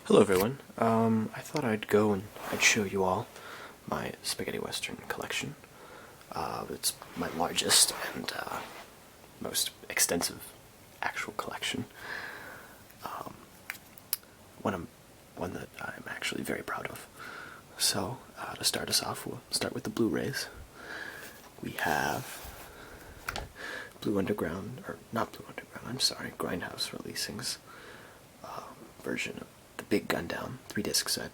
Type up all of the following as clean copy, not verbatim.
Hello everyone. I thought I'd go and I'd show you all my spaghetti western collection. It's my largest and most extensive actual collection. One that I'm actually very proud of. So, to start us off, we'll start with the Blu-rays. We have Blue Underground, or not Blue Underground, I'm sorry, Grindhouse Releasing's version of the Big Gundown 3-disc set.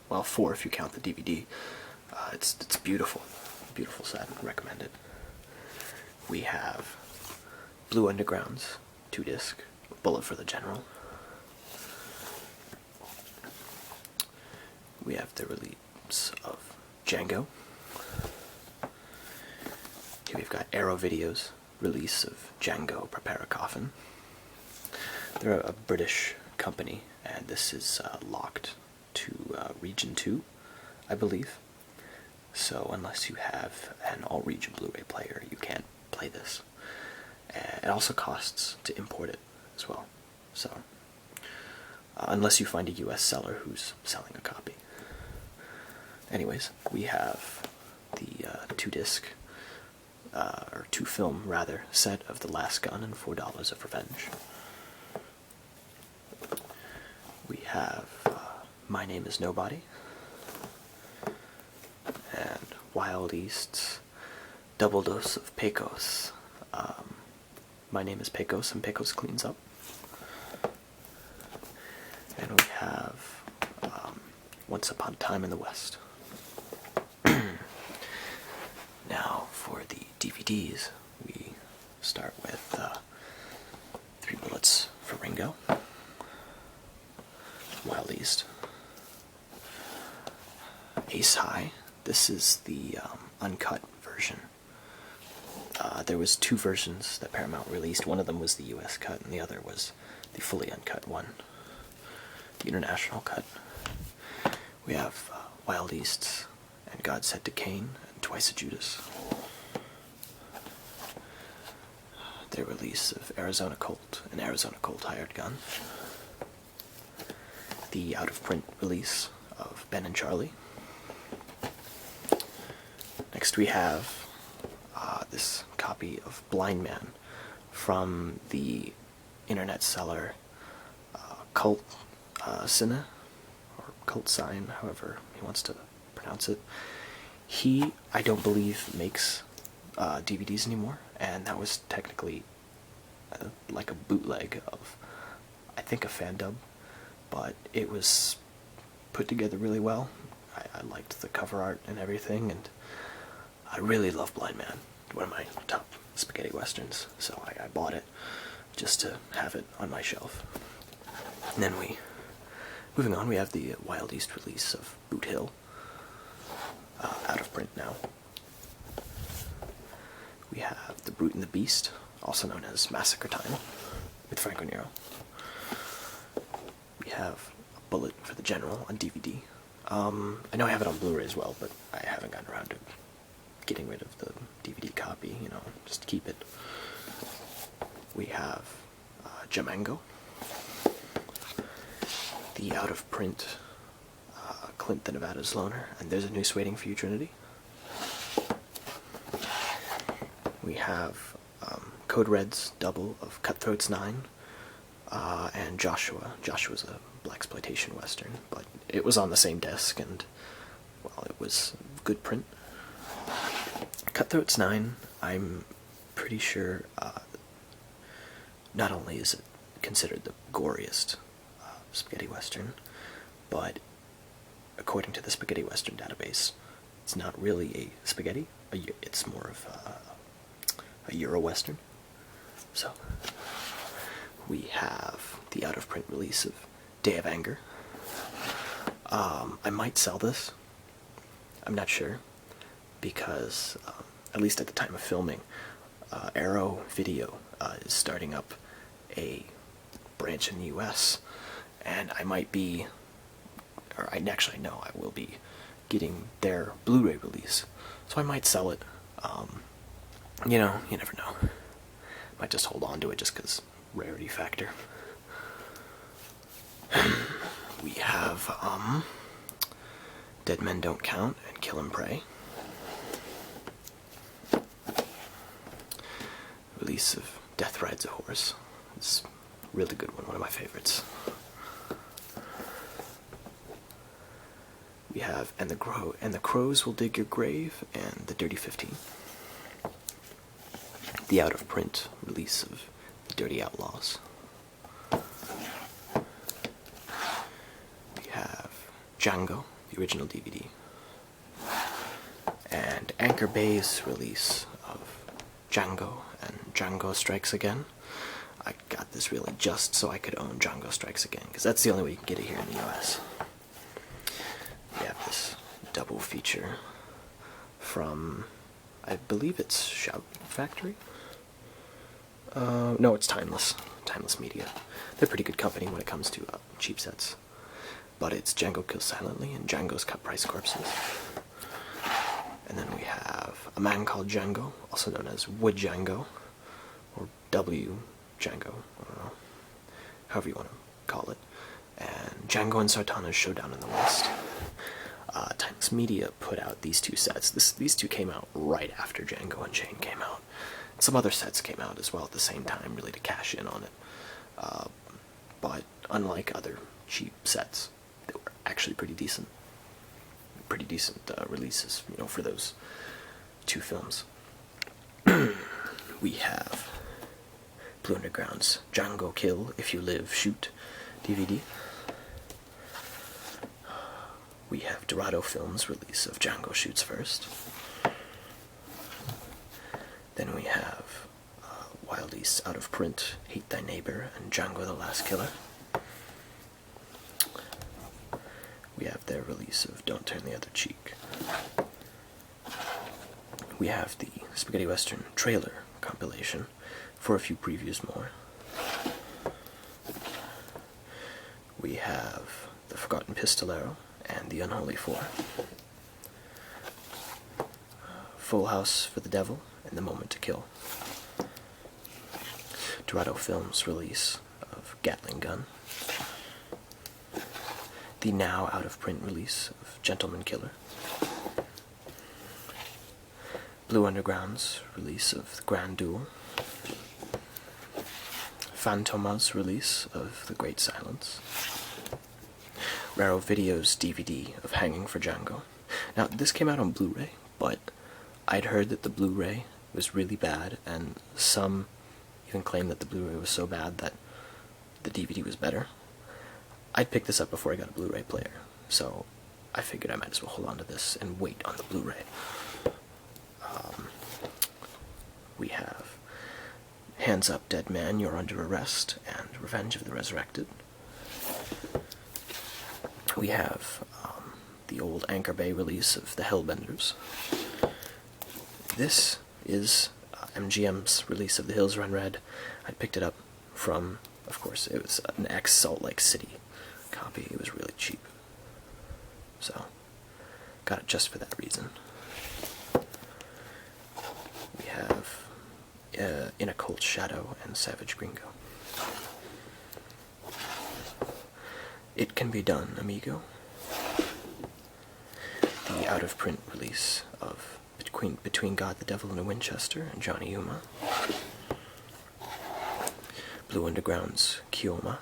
Well, 4 if you count the DVD. It's beautiful. Beautiful set. Recommend it. We have Blue Underground's 2-disc, Bullet for the General. We have the release of Django. Here we've got Arrow Video's release of Django, Prepare a Coffin. They're a British company, and this is locked to Region 2, I believe. So unless you have an all-region Blu-ray player, you can't play this. It also costs to import it as well. So unless you find a US seller who's selling a copy. Anyways, we have the 2-disc, or 2-film rather, set of The Last Gun and $4 of Revenge. We have My Name is Nobody, and Wild East's Double Dose of Pecos. My Name is Pecos, and Pecos Cleans Up. And we have Once Upon a Time in the West. Now, for the DVDs, we start with 3 Bullets for Ringo, Wild East, Ace High. This is the uncut version. There was 2 versions that Paramount released. One of them was the US cut, and the other was the fully uncut one, the international cut. We have Wild East's And God Said to Cain and Twice a Judas. Their release of Arizona Colt and Arizona Colt Hired Gun. The out-of-print release of Ben and Charlie. Next we have this copy of Blind Man from the internet seller Cult Cine, or Cult Sign, however he wants to pronounce it. He, I don't believe, makes DVDs anymore, and that was technically like a bootleg of, I think, a fan dub, but it was put together really well. I liked the cover art and everything, and I really love Blind Man, one of my top spaghetti westerns, so I bought it just to have it on my shelf. And then moving on, we have the Wild East release of Boot Hill, out of print now. We have The Brute and the Beast, also known as Massacre Time, with Franco Nero. We have A Bullet for the General on DVD. I know I have it on Blu-ray as well, but I haven't gotten around to getting rid of the DVD copy, just keep it. We have Jamango, the out-of-print Clint the Nevada's Loner, and There's a Noose Waiting for You, Trinity. We have Code Red's double of Cutthroats 9, and Joshua. Joshua's a blaxploitation western, but it was on the same disc, and, well, it was good print. Cutthroats 9, I'm pretty sure, not only is it considered the goriest spaghetti western, but according to the Spaghetti Western database, it's not really a spaghetti, it's more of a Euro western. So, we have the out-of-print release of Day of Anger. I might sell this, I'm not sure, because, at least at the time of filming, Arrow Video is starting up a branch in the US, and I might be, or I actually know I will be, getting their Blu-ray release, so I might sell it. You never know. Might just hold on to it just because rarity factor. have Dead Men Don't Count and Kill and Pray. Release of Death Rides a Horse. It's a really good one of my favorites. We have And the Crows Will Dig Your Grave and The Dirty 15. The out-of-print release of The Dirty Outlaws. We have Django, the original DVD. And Anchor Bay's release of Django and Django Strikes Again. I got this really just so I could own Django Strikes Again, because that's the only way you can get it here in the US. We have this double feature from, I believe it's Shout Factory? No, it's Timeless Media. They're a pretty good company when it comes to cheap sets. But it's Django Kills Silently and Django's Cut Price Corpses. And then we have A Man Called Django, also known as Wood Django, or W Django, I don't know, however you want to call it. And Django and Sartana's Showdown in the West. Timeless Media put out these two sets. These two came out right after Django Unchained came out. Some other sets came out as well at the same time, really to cash in on it. But unlike other cheap sets, they were actually pretty decent. Releases, for those two films. We have Blue Underground's Django Kill If You Live Shoot DVD. We have Dorado Films' release of Django Shoots First. Then we have Wild East's out of print Hate Thy Neighbor and Django the Last Killer. We have their release of Don't Turn the Other Cheek. We have the Spaghetti Western trailer compilation for a few previews more. We have The Forgotten Pistolero and The Unholy Four. Full House for the Devil and The Moment to Kill. Dorado Films' release of Gatling Gun. The now out-of-print release of Gentleman Killer. Blue Underground's release of The Grand Duel. Fantoma's release of The Great Silence. Raro Video's DVD of Hanging for Django. Now, this came out on Blu-ray, but I'd heard that the Blu-ray was really bad, and some even claimed that the Blu-ray was so bad that the DVD was better. I'd picked this up before I got a Blu-ray player, so I figured I might as well hold on to this and wait on the Blu-ray. We have Hands Up, Dead Man, You're Under Arrest, and Revenge of the Resurrected. We have the old Anchor Bay release of The Hellbenders. This is MGM's release of The Hills Run Red. I picked it up from, of course, it was an ex-Salt Lake City copy. It was really cheap. So, got it just for that reason. We have In a Cold Shadow and Savage Gringo. It Can Be Done, Amigo. The out-of-print release of Between God, the Devil, and a Winchester and Johnny Yuma. Blue Underground's Kioma.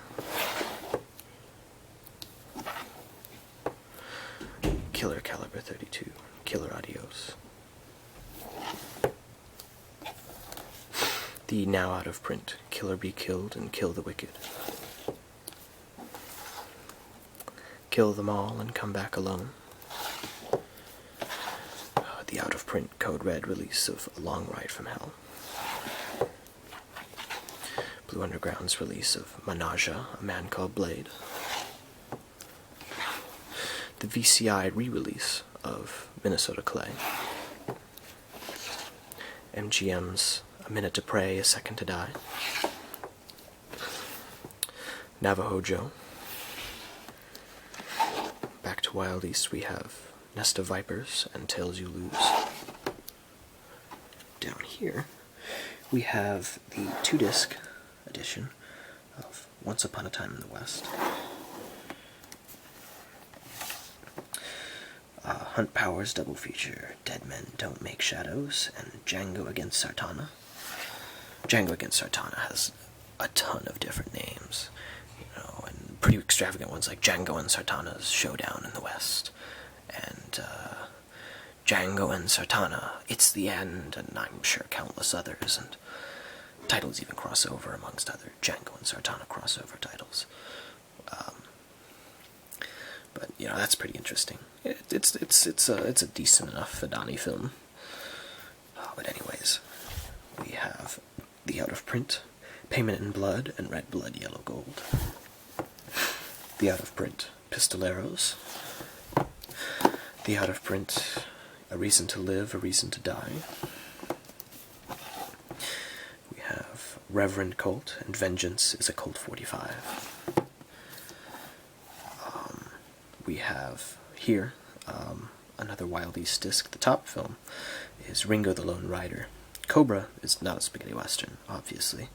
Killer Caliber 32, Killer Adios. The now out-of-print Killer Be Killed and Kill the Wicked. Kill Them All and Come Back Alone. The out-of-print Code Red release of A Long Ride from Hell. Blue Underground's release of Manaja, A Man Called Blade. The VCI re-release of Minnesota Clay. MGM's A Minute to Pray, A Second to Die. Navajo Joe. Back to Wild East we have Nest of Vipers and Tales You Lose. Down here we have the 2-disc edition of Once Upon a Time in the West. Hunt Powers double feature, Dead Men Don't Make Shadows, and Django Against Sartana. Django Against Sartana has a ton of different names, and pretty extravagant ones like Django and Sartana's Showdown in the West, and Django and Sartana, It's the End, and I'm sure countless others, and titles even cross over amongst other Django and Sartana crossover titles. But that's pretty interesting. It's a decent enough Fedani film. But anyways, we have the out of print, Payment in Blood and Red Blood, Yellow Gold. The out of print, Pistoleros. The out of print, A Reason to Live, A Reason to Die. We have Reverend Cult and Vengeance is a Cult 45. We have here another Wild East disc. The top film is Ringo the Lone Rider. Cobra is not a spaghetti western, obviously,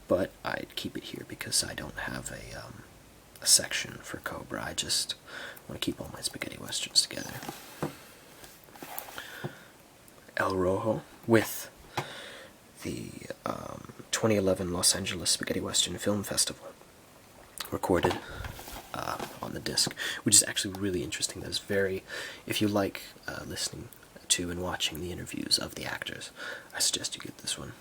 but I'd keep it here because I don't have a section for Cobra. I just want to keep all my spaghetti westerns together. El Rojo with the 2011 Los Angeles Spaghetti Western Film Festival, recorded on the disc, which is actually really interesting. That's very, if you like listening to and watching the interviews of the actors, I suggest you get this one.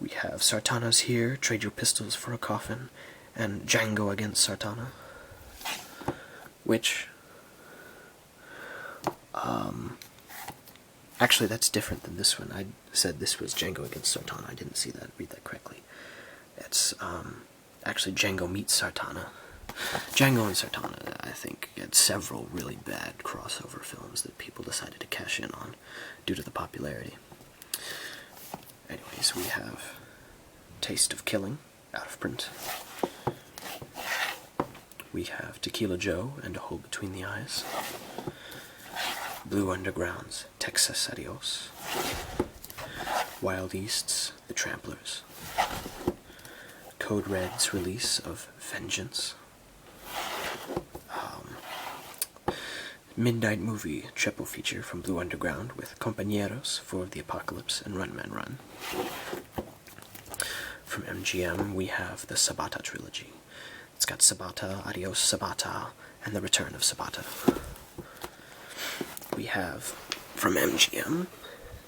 We have Sartana's Here, Trade Your Pistols for a Coffin, and Django Against Sartana, which, actually that's different than this one. I said this was Django Against Sartana. I didn't read that correctly. It's, actually Django Meets Sartana. Django and Sartana, I think, had several really bad crossover films that people decided to cash in on due to the popularity. Anyways, we have Taste of Killing, out of print. We have Tequila Joe and A Hole Between the Eyes. Blue Underground's Texas Adios. Wild East's The Tramplers. Code Red's release of Vengeance. Midnight Movie triple feature from Blue Underground with Compañeros for the Apocalypse and Run Man Run. From MGM we have the Sabata trilogy. It's got Sabata, Adios Sabata, and The Return of Sabata. We have from MGM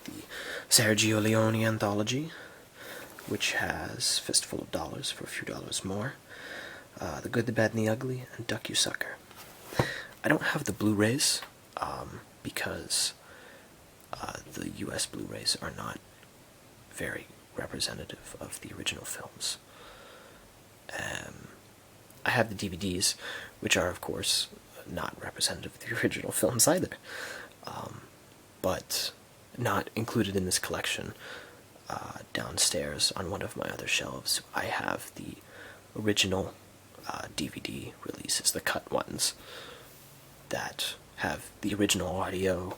the Sergio Leone anthology, which has Fistful of Dollars for a few dollars more, The Good, the Bad, and the Ugly, and Duck You Sucker. I don't have the Blu-rays, because the US Blu-rays are not very representative of the original films. I have the DVDs, which are, of course, not representative of the original films either, but not included in this collection. Downstairs on one of my other shelves, I have the original DVD releases, the cut ones, that have the original audio,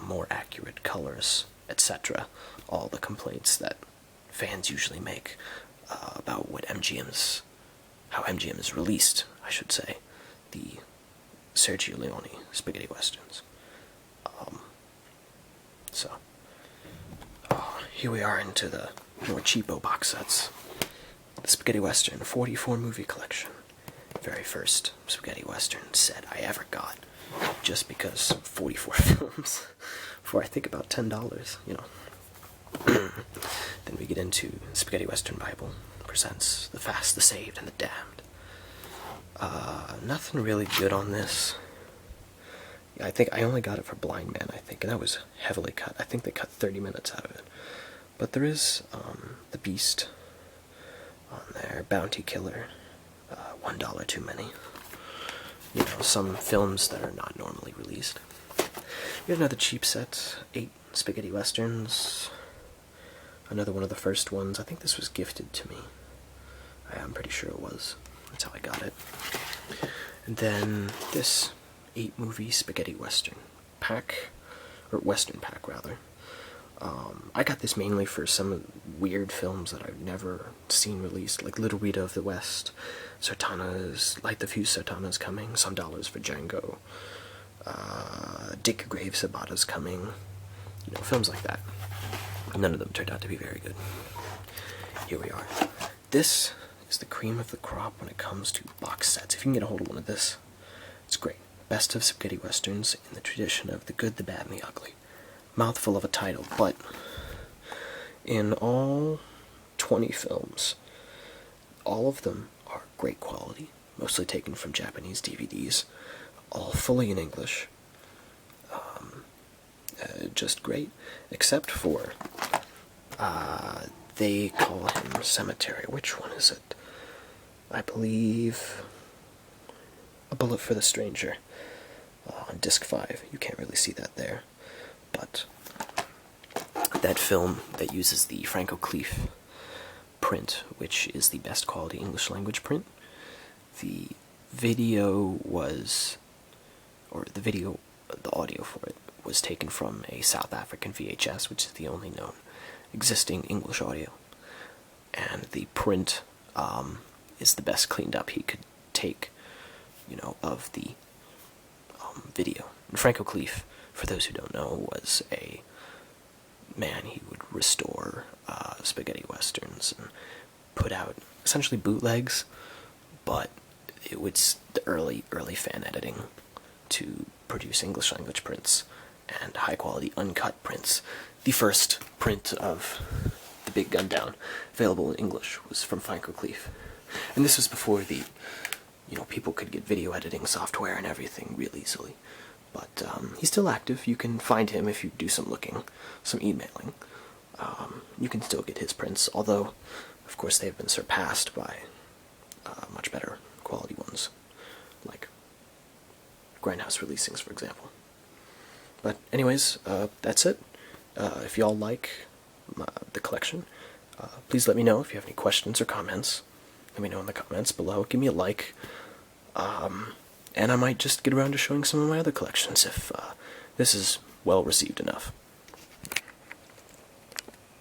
more accurate colors, etc. All the complaints that fans usually make about how MGM is released, I should say, the Sergio Leone spaghetti westerns. Here we are into the more cheapo box sets. The Spaghetti Western 44 movie collection. Very first spaghetti western set I ever got, just because 44 films for I think about $10, Then we get into Spaghetti Western Bible presents The Fast, the Saved, and the Damned. Nothing really good on this. I think I only got it for Blind Man, and that was heavily cut. I think they cut 30 minutes out of it. But there is The Beast on there, Bounty Killer, $1 Too Many. Some films that are not normally released. We have another cheap set, 8 spaghetti westerns. Another one of the first ones. I think this was gifted to me. I'm pretty sure it was. That's how I got it. And then this 8-movie spaghetti western pack, or western pack rather. I got this mainly for some weird films that I've never seen released, like Little Rita of the West, Sartana's, Light the Fuse, Sartana's Coming, some dollars for Django, Dick Your Grave, Sabata's Coming, you know, films like that. None of them turned out to be very good. Here we are. This is the cream of the crop when it comes to box sets. If you can get a hold of one of this, it's great. Best of spaghetti westerns in the tradition of the good, the bad, and the ugly. Mouthful of a title, but in all 20 films, all of them are great quality, mostly taken from Japanese DVDs, all fully in English. Just great, except for They Call Him Cemetery. Which one is it? I believe A Bullet for the Stranger on disc 5. You can't really see that there, but that film that uses the Franco Cleef print, which is the best quality English language print. The video was, or the audio for it was taken from a South African VHS, which is the only known existing English audio. And the print is the best cleaned up he could take, you know, of the video. And Franco Cleef, for those who don't know, was a man. He would restore spaghetti westerns and put out essentially bootlegs, but it was the early fan editing to produce English language prints and high quality uncut prints. The first print of The Big Gun Down available in English was from Franco Cleef, and this was before the, you know, people could get video editing software and everything real easily. But he's still active. You can find him if you do some looking, some emailing. You can still get his prints, although, of course, they've been surpassed by much better quality ones, like Grindhouse releasings, for example. But anyways, that's it. If y'all like the collection, please let me know if you have any questions or comments. Let me know in the comments below. Give me a like. And I might just get around to showing some of my other collections if this is well received enough.